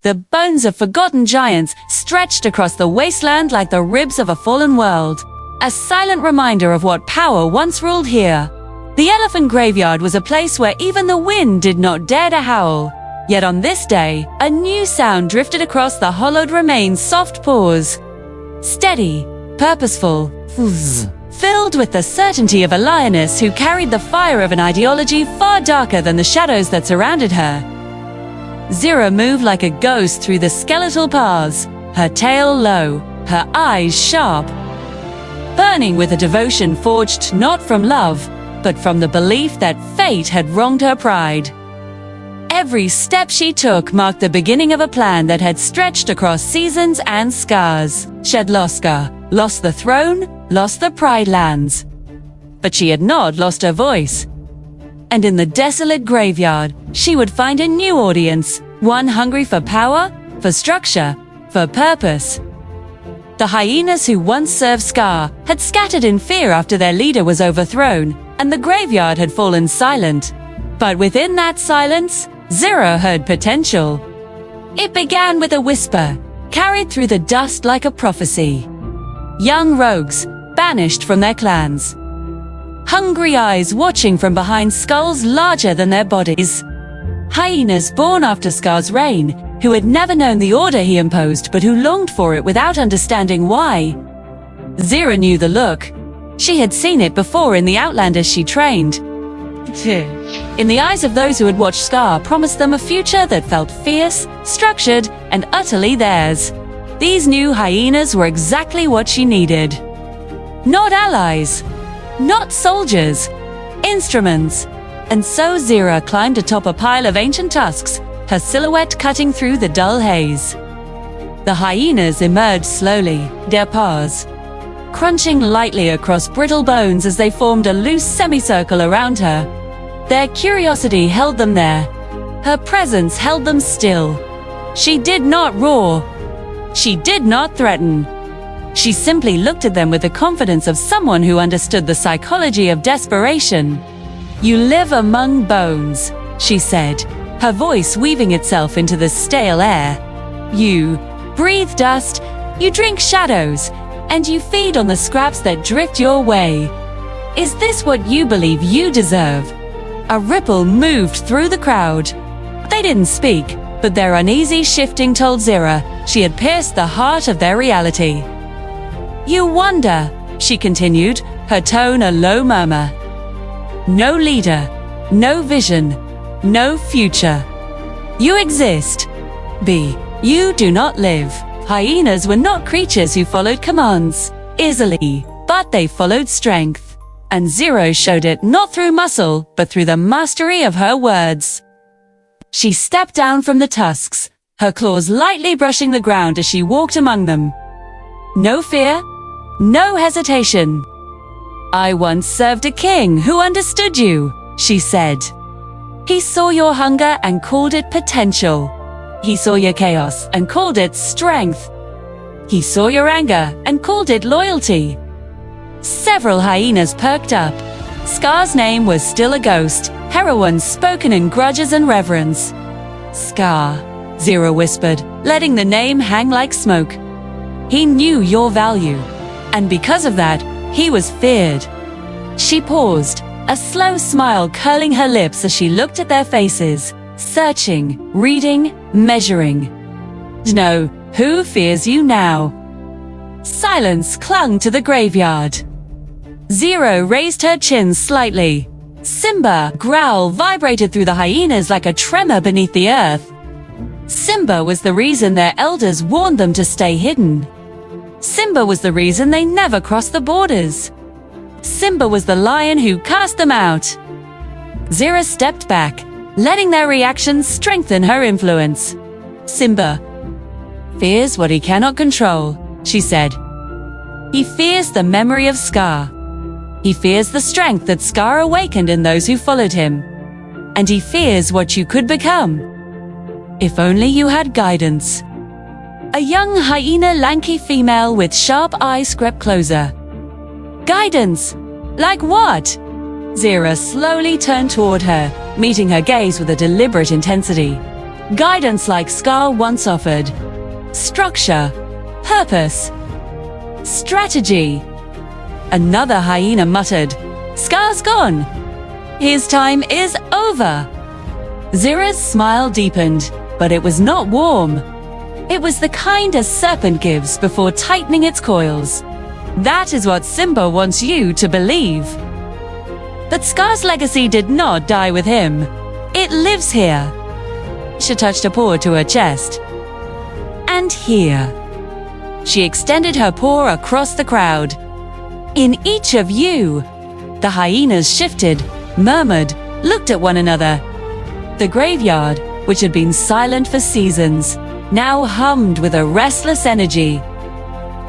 The bones of forgotten giants stretched across the wasteland like the ribs of a fallen world. A silent reminder of what power once ruled here. The Elephant Graveyard was a place where even the wind did not dare to howl. Yet on this day, a new sound drifted across the hollowed remains' soft pause. Steady, purposeful, filled with the certainty of a lioness who carried the fire of an ideology far darker than the shadows that surrounded her. Zira moved like a ghost through the skeletal paths, her tail low, her eyes sharp, burning with a devotion forged not from love, but from the belief that fate had wronged her pride. Every step she took marked the beginning of a plan that had stretched across seasons and scars. She'd lost Scar, lost the throne, lost the Pride Lands. But she had not lost her voice. And in the desolate graveyard, she would find a new audience, one hungry for power, for structure, for purpose. The hyenas who once served Scar had scattered in fear after their leader was overthrown, and the graveyard had fallen silent. But within that silence, Zira heard potential. It began with a whisper, carried through the dust like a prophecy. Young rogues, banished from their clans. Hungry eyes watching from behind skulls larger than their bodies. Hyenas born after Scar's reign, who had never known the order he imposed but who longed for it without understanding why. Zira knew the look. She had seen it before in the Outlanders she trained. In the eyes of those who had watched Scar promise them a future that felt fierce, structured, and utterly theirs. These new hyenas were exactly what she needed. Not allies. Not soldiers. Instruments. And so Zira climbed atop a pile of ancient tusks, her silhouette cutting through the dull haze. The hyenas emerged slowly, their paws crunching lightly across brittle bones as they formed a loose semicircle around her. Their curiosity held them there. Her presence held them still. She did not roar. She did not threaten. She simply looked at them with the confidence of someone who understood the psychology of desperation. "You live among bones," she said, her voice weaving itself into the stale air. "You breathe dust, you drink shadows, and you feed on the scraps that drift your way. Is this what you believe you deserve?" A ripple moved through the crowd. They didn't speak, but their uneasy shifting told Zira she had pierced the heart of their reality. "You wonder," she continued, her tone a low murmur. "No leader, no vision, no future. You exist. You do not live." Hyenas were not creatures who followed commands easily, but they followed strength. And Zira showed it not through muscle, but through the mastery of her words. She stepped down from the tusks, her claws lightly brushing the ground as she walked among them. No fear, no hesitation. "I once served a king who understood you," she said. "He saw your hunger and called it potential. He saw your chaos and called it strength. He saw your anger and called it loyalty." Several hyenas perked up. Scar's name was still a ghost, heroines spoken in grudges and reverence. "Scar," Zira whispered, letting the name hang like smoke. "He knew your value, and because of that, he was feared." She paused, a slow smile curling her lips as she looked at their faces, searching, reading, measuring. "No, who fears you now?" Silence clung to the graveyard. Zira raised her chin slightly. Simba growl vibrated through the hyenas like a tremor beneath the earth. Simba was the reason their elders warned them to stay hidden. Simba was the reason they never crossed the borders. Simba was the lion who cast them out. Zira stepped back, letting their reactions strengthen her influence. "Simba fears what he cannot control," she said. "He fears the memory of Scar. He fears the strength that Scar awakened in those who followed him. And he fears what you could become. If only you had guidance." A young hyena lanky female with sharp eyes crept closer. "Guidance? Like what?" Zira slowly turned toward her, meeting her gaze with a deliberate intensity. guidance like Scar once offered. Structure, purpose, strategy. Another hyena muttered, "Scar's gone. His time is over." Zira's smile deepened, but it was not warm. It was the kind a serpent gives before tightening its coils. That is what Simba wants you to believe. But Scar's legacy did not die with him. It lives here. She touched a paw to her chest. And here. She extended her paw across the crowd. In each of you. The hyenas shifted, murmured, looked at one another. The graveyard, which had been silent for seasons, now hummed with a restless energy.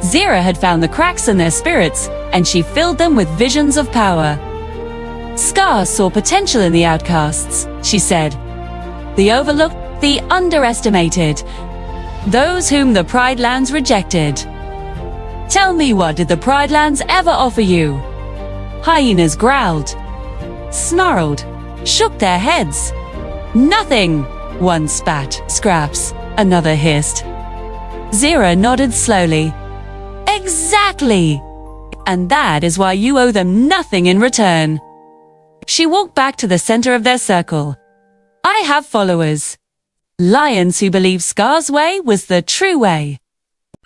Zira had found the cracks in their spirits, and she filled them with visions of power. Scar saw potential in the outcasts, she said. The overlooked, the underestimated. Those whom the Pride Lands rejected. Tell me, what did the Pride Lands ever offer you? Hyenas growled, snarled, shook their heads. Nothing, one spat, scraps, another hissed. Zira nodded slowly. Exactly! And that is why you owe them nothing in return. She walked back to the center of their circle. I have followers. Lions who believe Scar's way was the true way.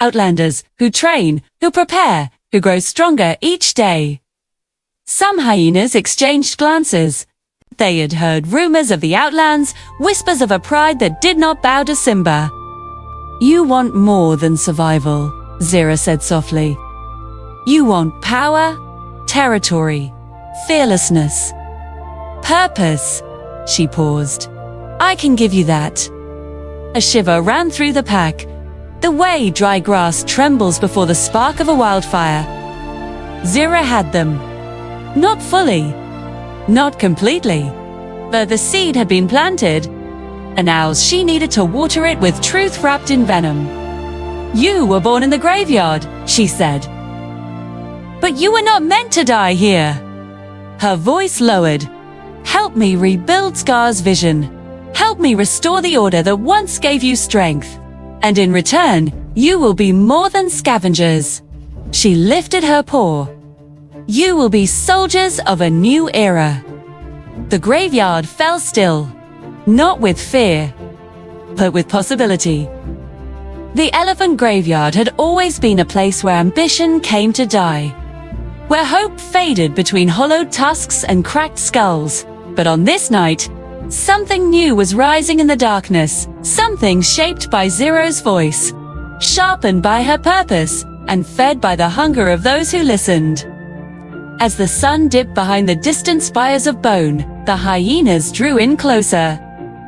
Outlanders who train, who prepare, who grow stronger each day. Some hyenas exchanged glances. They had heard rumors of the Outlands, whispers of a pride that did not bow to Simba. You want more than survival, Zira said softly. You want power, territory, fearlessness, purpose. She paused. I can give you that. A shiver ran through the pack, the way dry grass trembles before the spark of a wildfire. Zira had them. Not fully, not completely, but the seed had been planted, and now she needed to water it with truth wrapped in venom. You were born in the graveyard, she said. But you were not meant to die here. Her voice lowered. Help me rebuild Scar's vision. Help me restore the order that once gave you strength. And in return, you will be more than scavengers. She lifted her paw. You will be soldiers of a new era. The graveyard fell still, not with fear, but with possibility. The Elephant Graveyard had always been a place where ambition came to die, where hope faded between hollowed tusks and cracked skulls. But on this night, something new was rising in the darkness, something shaped by Zira's voice, sharpened by her purpose, and fed by the hunger of those who listened. As the sun dipped behind the distant spires of bone, the hyenas drew in closer,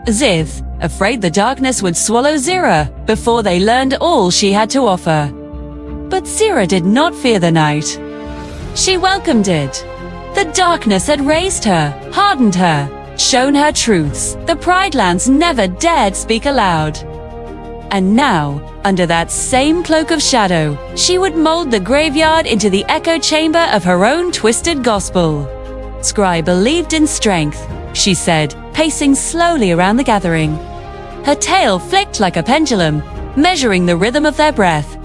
as if afraid the darkness would swallow Zira before they learned all she had to offer. But Zira did not fear the night. She welcomed it. The darkness had raised her, hardened her, shown her truths the Pride Lands never dared speak aloud. And now, under that same cloak of shadow, she would mold the graveyard into the echo chamber of her own twisted gospel. Scry believed in strength, she said, pacing slowly around the gathering. Her tail flicked like a pendulum, measuring the rhythm of their breath.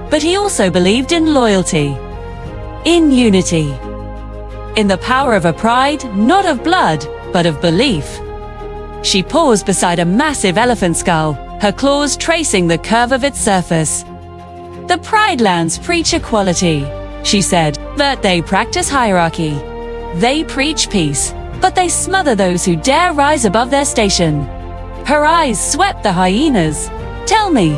But he also believed in loyalty, in unity, in the power of a pride not of blood, but of belief. She paused beside a massive elephant skull, her claws tracing the curve of its surface. The Pride Lands preach equality, she said, but they practice hierarchy. They preach peace, but they smother those who dare rise above their station. Her eyes swept the hyenas. Tell me,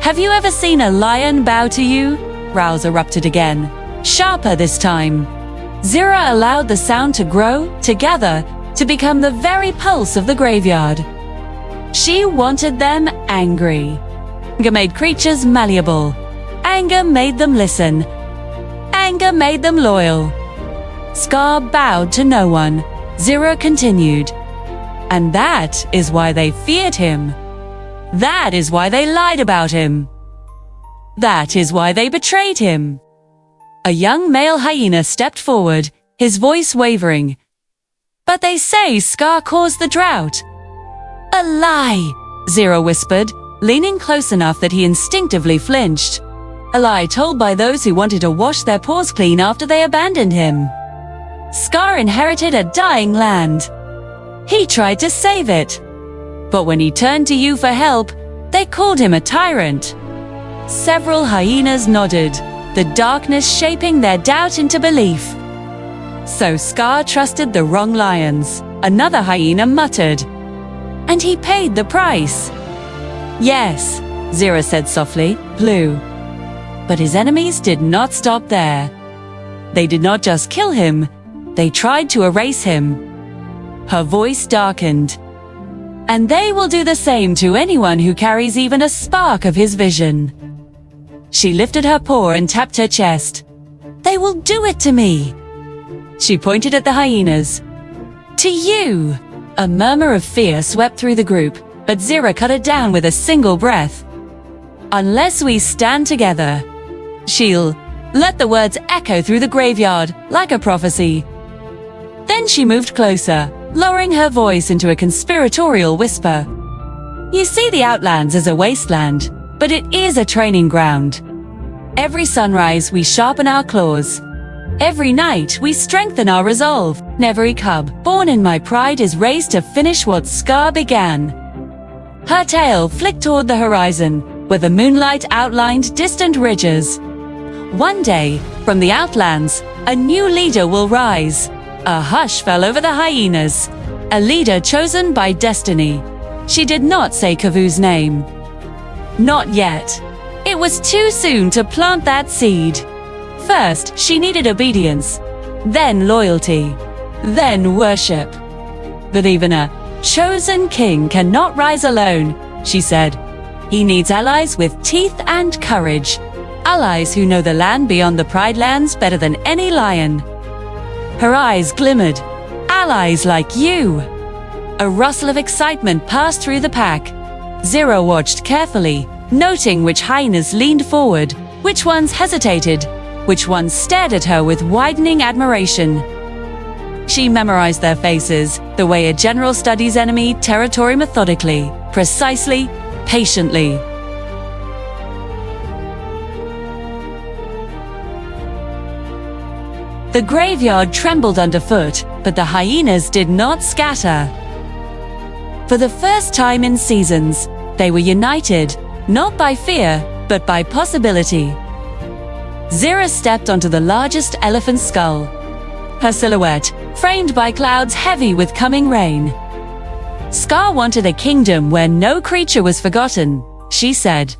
have you ever seen a lion bow to you? Rouse erupted again, sharper this time. Zira allowed the sound to grow, to gather, to become the very pulse of the graveyard. She wanted them angry. Anger made creatures malleable. Anger made them listen. Anger made them loyal. Scar bowed to no one. Zira continued. And that is why they feared him. That is why they lied about him. That is why they betrayed him. A young male hyena stepped forward, his voice wavering. But they say Scar caused the drought. A lie, Zira whispered, leaning close enough that he instinctively flinched. A lie told by those who wanted to wash their paws clean after they abandoned him. Scar inherited a dying land. He tried to save it. But when he turned to you for help, they called him a tyrant. Several hyenas nodded, the darkness shaping their doubt into belief. So Scar trusted the wrong lions, another hyena muttered. And he paid the price. Yes, Zira said softly, blue. But his enemies did not stop there. They did not just kill him, they tried to erase him. Her voice darkened. And they will do the same to anyone who carries even a spark of his vision. She lifted her paw and tapped her chest. They will do it to me. She pointed at the hyenas. To you! A murmur of fear swept through the group, but Zira cut it down with a single breath. Unless we stand together, she'll let the words echo through the graveyard like a prophecy. Then she moved closer, lowering her voice into a conspiratorial whisper. You see the Outlands as a wasteland, but it is a training ground. Every sunrise we sharpen our claws. Every night we strengthen our resolve. Every cub born in my pride is raised to finish what Scar began. Her tail flicked toward the horizon, where the moonlight outlined distant ridges. One day, from the Outlands, a new leader will rise. A hush fell over the hyenas. A leader chosen by destiny. She did not say Kavu's name. Not yet. It was too soon to plant that seed. First, she needed obedience, then loyalty, then worship. But even a chosen king cannot rise alone, she said. He needs allies with teeth and courage. Allies who know the land beyond the Pride Lands better than any lion. Her eyes glimmered. Allies like you. A rustle of excitement passed through the pack. Zira watched carefully, noting which hyenas leaned forward, which ones hesitated, which ones stared at her with widening admiration. She memorized their faces, the way a general studies enemy territory methodically, precisely, patiently. The graveyard trembled underfoot, but the hyenas did not scatter. For the first time in seasons, they were united, not by fear, but by possibility. Zira stepped onto the largest elephant skull, her silhouette framed by clouds heavy with coming rain. Scar wanted a kingdom where no creature was forgotten, she said.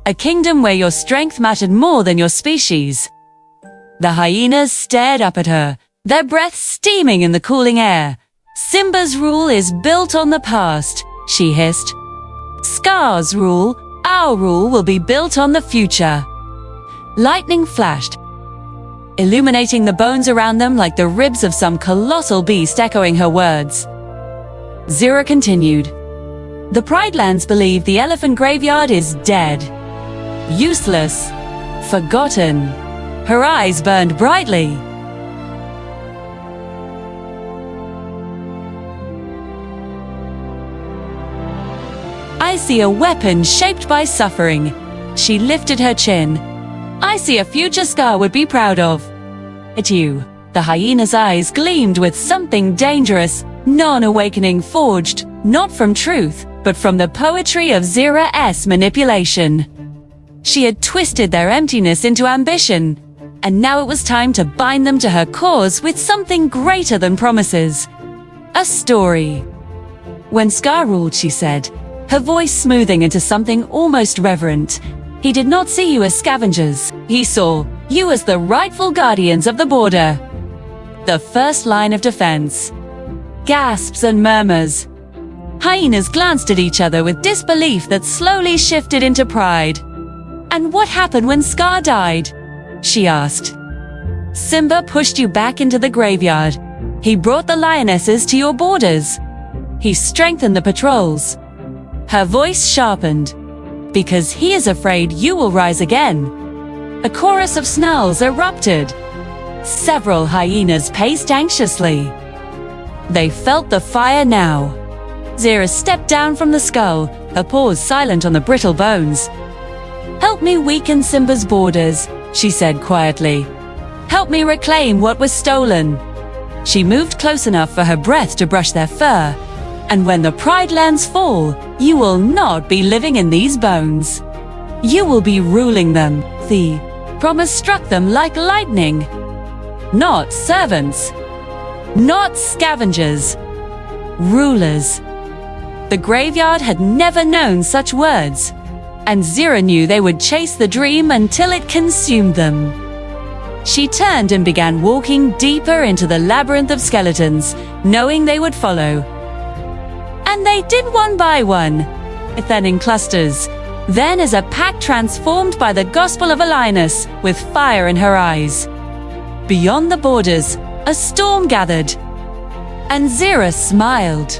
A kingdom where your strength mattered more than your species. The hyenas stared up at her, their breath steaming in the cooling air. Simba's rule is built on the past, she hissed. Scar's rule, our rule, will be built on the future. Lightning flashed, illuminating the bones around them like the ribs of some colossal beast echoing her words. Zira continued. The Pride Lands believe the Elephant Graveyard is dead. Useless. Forgotten. Her eyes burned brightly. I see a weapon shaped by suffering. She lifted her chin. I see a future Scar would be proud of. At you. The hyena's eyes gleamed with something dangerous, non-awakening, forged, not from truth, but from the poetry of Zira's manipulation. She had twisted their emptiness into ambition, and now it was time to bind them to her cause with something greater than promises. A story. When Scar ruled, she said, her voice smoothing into something almost reverent, he did not see you as scavengers. He saw you as the rightful guardians of the border. The first line of defense. Gasps and murmurs. Hyenas glanced at each other with disbelief that slowly shifted into pride. And what happened when Scar died? She asked. Simba pushed you back into the graveyard. He brought the lionesses to your borders. He strengthened the patrols. Her voice sharpened. Because he is afraid you will rise again. A chorus of snarls erupted. Several hyenas paced anxiously. They felt the fire now. Zira stepped down from the skull, her paws silent on the brittle bones. "Help me weaken Simba's borders," she said quietly. "Help me reclaim what was stolen." She moved close enough for her breath to brush their fur. "And when the Pride Lands fall, you will not be living in these bones. You will be ruling them." The promise struck them like lightning. Not servants. Not scavengers. Rulers. The graveyard had never known such words, and Zira knew they would chase the dream until it consumed them. She turned and began walking deeper into the labyrinth of skeletons, knowing they would follow. And they did one by one, then in clusters, then as a pack transformed by the gospel of a lioness, with fire in her eyes. Beyond the borders, a storm gathered, and Zira smiled.